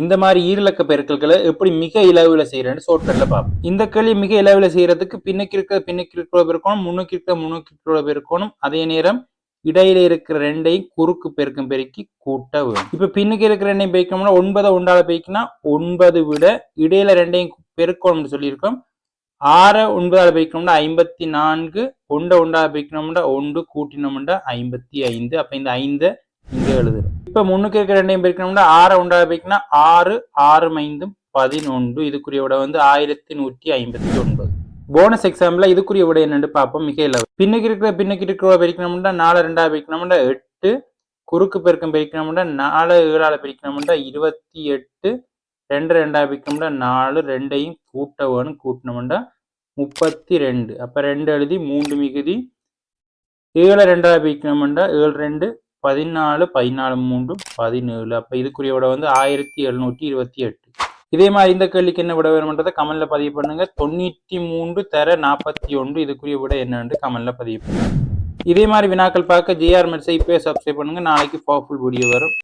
இந்த மாதிரி ஈரிலக்க பெருக்கல்களை எப்படி மிக இலவுல செய்யறேன்னு ஷார்ட்கட்ல பார்ப்போம். இந்த கேள்வி மிக இலவுல செய்யறதுக்கு பின்னுக்கு இருக்கிற பெருக்கணும், முன்னுக்கு இருக்கிற பெருக்கணும். அதே நேரம் இடையில இருக்கிற ரெண்டையும் குறுக்கு பெருக்கம் பெருக்கி கூட்ட வேணும். இப்ப பின்னுக்கு இருக்கிற ரெண்டையும் பெருக்கணும்னா 9 ஒன்றால பெருக்கினா 9 விட இடையில ரெண்டையும் பெருக்கணும்னு சொல்லியிருக்கோம். 6 9ஆல பெருக்கணும்னா 54, 1 ஒன்றால பெருக்கணும்னா 1 கூட்டினோம்னா 55. அப்ப இந்த 5 இங்க எழுதுறோம். இப்ப முன்னுக்கு இருக்கிற ரெண்டையும் பெருக்கணும்னா 6 ஒன்றால பெருக்கினா 6 6 5 11. இதுக்குரிய விட 1159. போனஸ் எக்ஸாம்பிள் இதுக்குரிய விட என்னன்னு பார்ப்போம். மிக இலவு பின்னுக்கு இருக்கிற பெருக்கணும்னா 4 2ஆல பெருக்கணும்னா 8, குறுக்கு பெருக்கம் பெருக்கணும்னா 4 7ஆல பெருக்கணும்னா 28, 2 2ஆல பெருக்கணும்னா 4, ரெண்டையும் கூட்ட வேணும். கூட்டினோம்னா 32. அப்ப 2 எழுதி 3 மிகுதி 7 2ஆல பெருக்கணும்னா 7 2 14, 14 3 17. அப்ப இதுக்குரிய விட 1728. இதே மாதிரி இந்த கேள்விக்கு என்ன விட வேணும்ன்றதை கமெண்ட்ல பதிவு பண்ணுங்க. 93 தர 41. இதுக்குரிய விட என்னன்னு கமெண்ட்ல பதிவு பண்ணுங்க. இதே மாதிரி வினாக்கள் பார்க்க ஜிஆர் மெட்ஸை இப்பவே சப்ஸ்கிரைப் பண்ணுங்க. நாளைக்கு பவர்ஃபுல் வீடியோ வரும்.